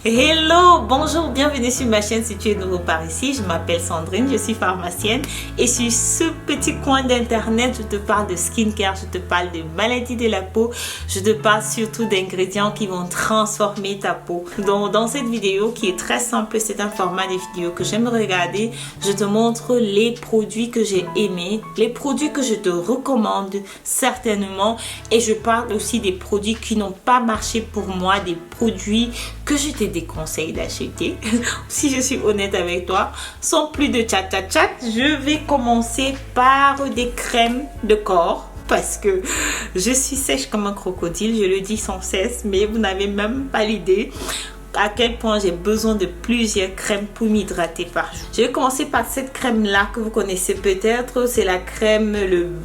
Hello, bonjour, bienvenue sur ma chaîne si tu es nouveau par ici. Je m'appelle Sandrine, je suis pharmacienne et sur ce petit coin d'internet, je te parle de skincare, je te parle de maladies de la peau, je te parle surtout d'ingrédients qui vont transformer ta peau. Donc dans cette vidéo qui est très simple, c'est un format de vidéo que j'aime regarder, je te montre les produits que j'ai aimés, les produits que je te recommande certainement, et je parle aussi des produits qui n'ont pas marché pour moi, des produits que je te déconseille d'acheter. Si je suis honnête avec toi, sans plus de chat, je vais commencer par des crèmes de corps parce que je suis sèche comme un crocodile, je le dis sans cesse, mais vous n'avez même pas l'idée à quel point j'ai besoin de plusieurs crèmes pour m'hydrater par jour. Je vais commencer par cette crème là que vous connaissez peut-être, c'est la crème,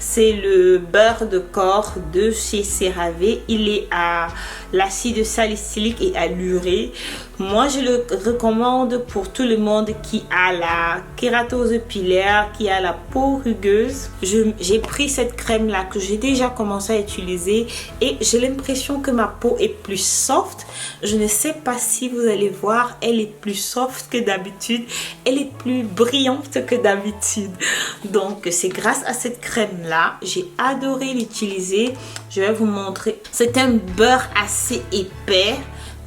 c'est le beurre de corps de chez CeraVe. Il est à l'acide salicylique et à l'urée. Moi je le recommande pour tout le monde qui a la kératose pilaire, qui a la peau rugueuse. J'ai pris cette crème là que j'ai déjà commencé à utiliser et j'ai l'impression que ma peau est plus soft. Je ne sais pas si vous allez voir, elle est plus soft que d'habitude, elle est plus brillante que d'habitude. Donc c'est grâce à cette crème là, j'ai adoré l'utiliser. Je vais vous montrer. C'est un beurre assez épais,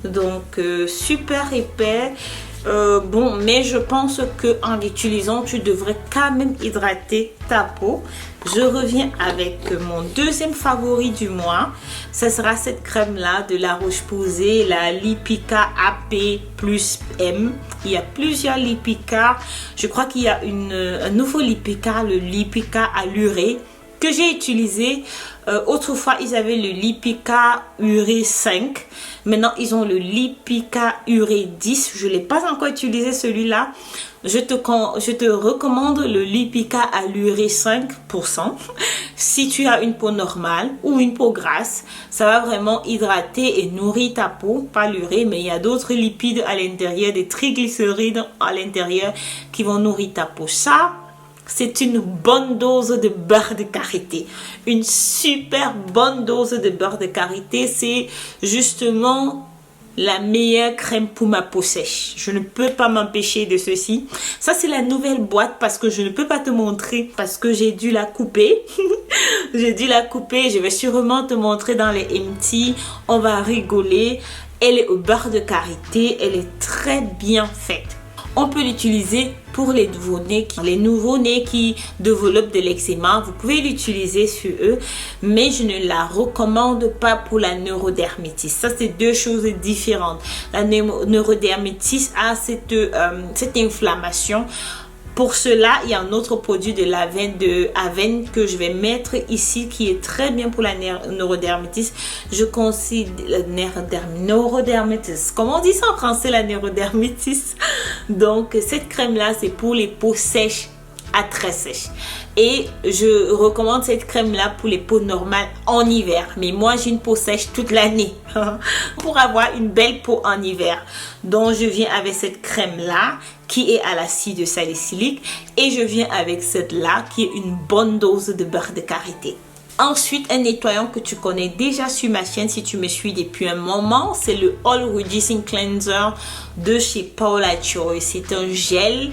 donc super épais. Bon, mais je pense que en l'utilisant, tu devrais quand même hydrater ta peau. Je reviens avec mon deuxième favori du mois. Ça sera cette crème là de La Roche-Posay, la Lipika AP plus M. Il y a plusieurs Lipika. Je crois qu'il y a un nouveau Lipika, le Lipika à l'urée, que j'ai utilisé. Autrefois ils avaient le Lipika urée 5, maintenant ils ont le Lipika urée 10. Je ne l'ai pas encore utilisé celui-là. Je te recommande le Lipika à l'urée 5%. Si tu as une peau normale ou une peau grasse, ça va vraiment hydrater et nourrir ta peau, pas l'urée, mais il y a d'autres lipides à l'intérieur, des triglycérides à l'intérieur qui vont nourrir ta peau. Ça, c'est une bonne dose de beurre de karité, une super bonne dose de beurre de karité. C'est justement la meilleure crème pour ma peau sèche. Je ne peux pas m'empêcher de ceci. Ça c'est la nouvelle boîte parce que je ne peux pas te montrer parce que j'ai dû la couper. J'ai dû la couper. Je vais sûrement te montrer dans les empty. On va rigoler. Elle est au beurre de karité. Elle est très bien faite. On peut l'utiliser pour les nouveau-nés qui développent de l'eczéma. Vous pouvez l'utiliser sur eux, mais je ne la recommande pas pour la neurodermitis. Ça, c'est deux choses différentes. La neurodermitis a cette inflammation. Pour cela, il y a un autre produit de Avène que je vais mettre ici qui est très bien pour la neurodermitis. Je considère neurodermitis. Comment on dit ça en français, la neurodermitis? Donc, cette crème-là, c'est pour les peaux sèches à très sèches. Et je recommande cette crème-là pour les peaux normales en hiver. Mais moi, j'ai une peau sèche toute l'année pour avoir une belle peau en hiver. Donc, je viens avec cette crème-là qui est à l'acide salicylique et je viens avec cette-là qui est une bonne dose de beurre de karité. Ensuite, un nettoyant que tu connais déjà sur ma chaîne si tu me suis depuis un moment, c'est le All Reducing Cleanser de chez Paula Choice. C'est un gel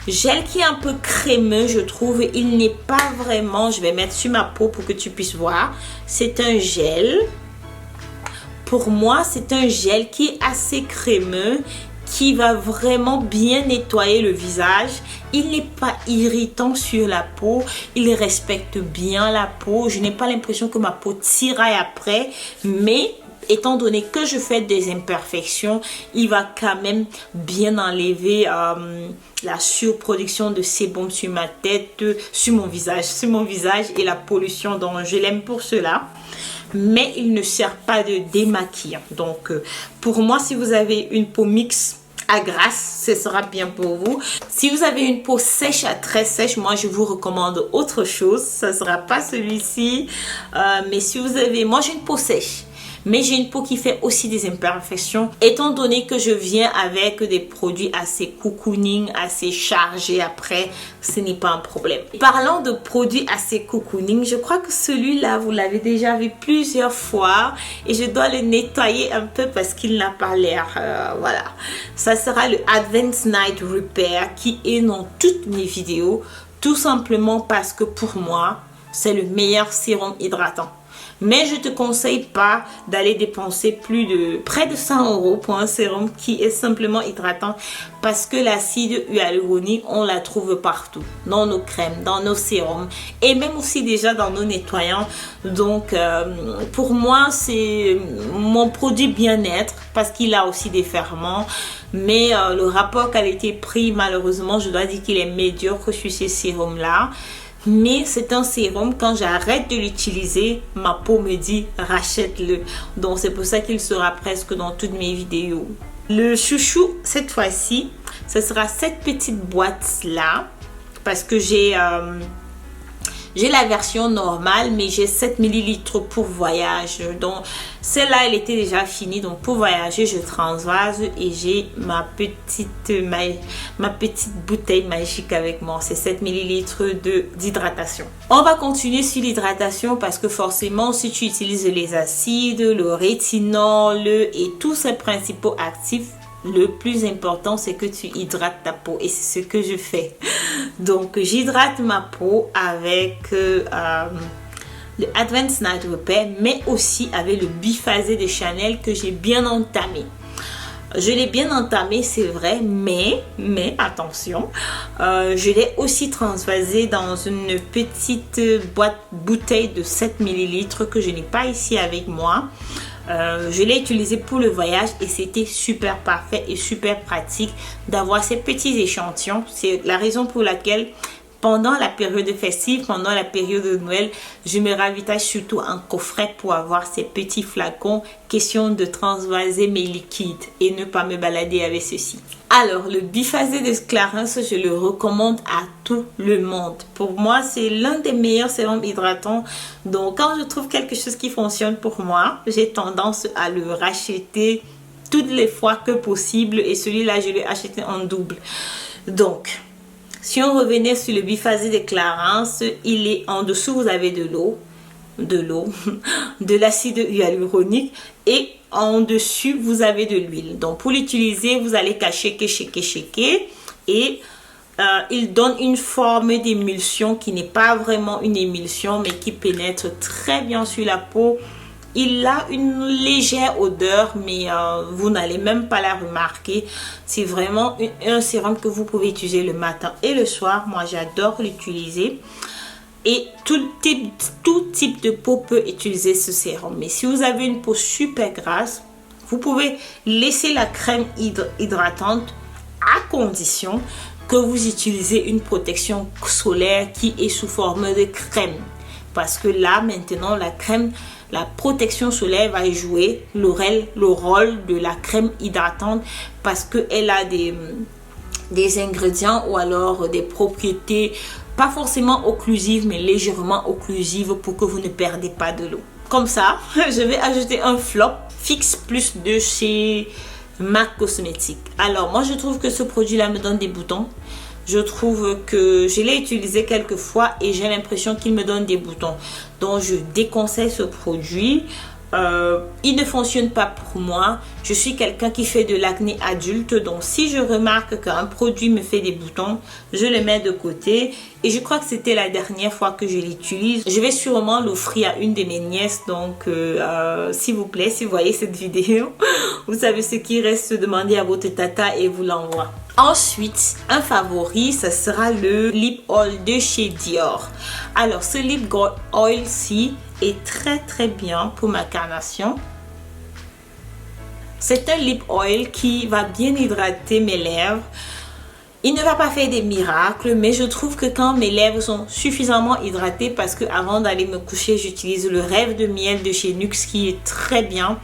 qui est un peu crémeux, je trouve. Il n'est pas vraiment, je vais mettre sur ma peau pour que tu puisses voir. C'est un gel. Pour moi, c'est un gel qui est assez crémeux, qui va vraiment bien nettoyer le visage. Il n'est pas irritant sur la peau, il respecte bien la peau. Je n'ai pas l'impression que ma peau tiraille après, mais étant donné que je fais des imperfections, il va quand même bien enlever la surproduction de sébum sur ma tête, sur mon visage et la pollution. Donc je l'aime pour cela. Mais il ne sert pas de démaquillant. Donc pour moi, si vous avez une peau mixte à grasse, ce sera bien pour vous. Si vous avez une peau sèche à très sèche, moi je vous recommande autre chose. Ça ne sera pas celui-ci. Mais si vous avez, moi j'ai une peau sèche, mais j'ai une peau qui fait aussi des imperfections étant donné que je viens avec des produits assez cocooning, assez chargés après, ce n'est pas un problème. Parlant de produits assez cocooning, je crois que celui-là vous l'avez déjà vu plusieurs fois et je dois le nettoyer un peu parce qu'il n'a pas l'air, voilà. Ça sera le Advanced Night Repair qui est dans toutes mes vidéos, tout simplement parce que pour moi c'est le meilleur sérum hydratant. Mais je te conseille pas d'aller dépenser près de 100 € pour un sérum qui est simplement hydratant parce que l'acide hyaluronique, on la trouve partout. Dans nos crèmes, dans nos sérums et même aussi déjà dans nos nettoyants. Donc, pour moi, c'est mon produit bien-être parce qu'il a aussi des ferments. Mais le rapport qualité-prix, malheureusement, je dois dire qu'il est médiocre sur ces sérums-là. Mais c'est un sérum, quand j'arrête de l'utiliser, ma peau me dit rachète-le. Donc c'est pour ça qu'il sera presque dans toutes mes vidéos. Le chouchou, cette fois-ci, ce sera cette petite boîte-là. Parce que j'ai la version normale, mais j'ai 7 ml pour voyage. Donc celle-là, elle était déjà finie. Donc pour voyager, je transvase et j'ai ma petite bouteille magique avec moi. C'est 7 ml d'hydratation. On va continuer sur l'hydratation parce que forcément, si tu utilises les acides, le rétinol et tous ces principaux actifs, le plus important, c'est que tu hydrates ta peau et c'est ce que je fais. Donc, j'hydrate ma peau avec le Advanced Night Repair, mais aussi avec le biphasé de Chanel que j'ai bien entamé. Je l'ai bien entamé, c'est vrai, mais attention, je l'ai aussi transvasé dans une petite bouteille de 7 ml que je n'ai pas ici avec moi. Je l'ai utilisé pour le voyage et c'était super parfait et super pratique d'avoir ces petits échantillons. C'est la raison pour laquelle pendant la période festive, pendant la période de Noël, je me ravitaille surtout en coffret pour avoir ces petits flacons. Question de transvaser mes liquides et ne pas me balader avec ceci. Alors, le biphasé de Clarins, je le recommande à tout le monde. Pour moi, c'est l'un des meilleurs sérums hydratants. Donc, quand je trouve quelque chose qui fonctionne pour moi, j'ai tendance à le racheter toutes les fois que possible. Et celui-là, je l'ai acheté en double. Donc, si on revenait sur le biphasé de Clarins, il est en dessous, vous avez de l'eau, de l'acide hyaluronique et en dessus, vous avez de l'huile. Donc, pour l'utiliser, vous allez shaker et il donne une forme d'émulsion qui n'est pas vraiment une émulsion, mais qui pénètre très bien sur la peau. Il a une légère odeur, mais vous n'allez même pas la remarquer. C'est vraiment un sérum que vous pouvez utiliser le matin et le soir. Moi, j'adore l'utiliser. Et tout type de peau peut utiliser ce sérum. Mais si vous avez une peau super grasse, vous pouvez laisser la crème hydratante à condition que vous utilisez une protection solaire qui est sous forme de crème. Parce que là, maintenant, la protection solaire va jouer le rôle de la crème hydratante parce qu'elle a des ingrédients ou alors des propriétés pas forcément occlusives mais légèrement occlusives pour que vous ne perdez pas de l'eau. Comme ça, je vais ajouter un flop Fix Plus de chez MAC Cosmetics. Alors moi je trouve que ce produit là me donne des boutons. Je trouve que je l'ai utilisé quelques fois et j'ai l'impression qu'il me donne des boutons. Donc je déconseille ce produit. Il ne fonctionne pas pour moi. Je suis quelqu'un qui fait de l'acné adulte. Donc si je remarque qu'un produit me fait des boutons, je le mets de côté. Et je crois que c'était la dernière fois que je l'utilise. Je vais sûrement l'offrir à une de mes nièces. Donc s'il vous plaît, si vous voyez cette vidéo, vous savez ce qui reste, demandez à votre tata et vous l'envoie. Ensuite, un favori, ça sera le Lip Oil de chez Dior. Alors, ce Lip Oil-ci est très bien pour ma carnation. C'est un Lip Oil qui va bien hydrater mes lèvres. Il ne va pas faire des miracles, mais je trouve que quand mes lèvres sont suffisamment hydratées, parce que avant d'aller me coucher, j'utilise le Rêve de Miel de chez NYX qui est très bien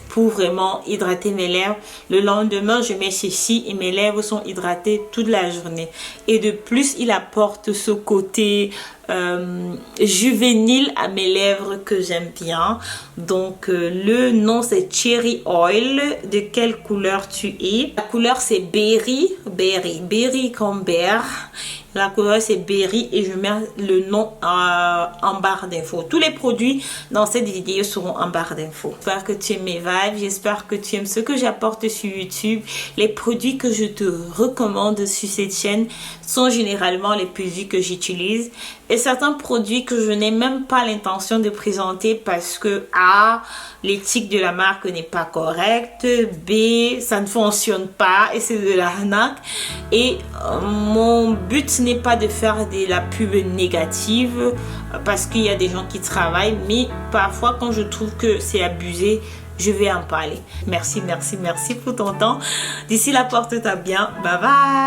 pour vraiment hydrater mes lèvres. Le lendemain, je mets ceci et mes lèvres sont hydratées toute la journée. Et de plus, il apporte ce côté juvénile à mes lèvres que j'aime bien. Donc le nom c'est Cherry Oil. De quelle couleur tu es? La couleur c'est Berry comme bear. La couleur c'est Berry et je mets le nom en barre d'infos. Tous les produits dans cette vidéo seront en barre d'infos. J'espère que tu aimes mes vibes, j'espère que tu aimes ce que j'apporte sur YouTube. Les produits que je te recommande sur cette chaîne sont généralement les produits que j'utilise. Et certains produits que je n'ai même pas l'intention de présenter parce que A, l'éthique de la marque n'est pas correcte, B, ça ne fonctionne pas et c'est de l'arnaque. Et mon but n'est pas de faire de la pub négative parce qu'il y a des gens qui travaillent, mais parfois quand je trouve que c'est abusé, je vais en parler. Merci pour ton temps. D'ici là, porte-toi bien. Bye bye.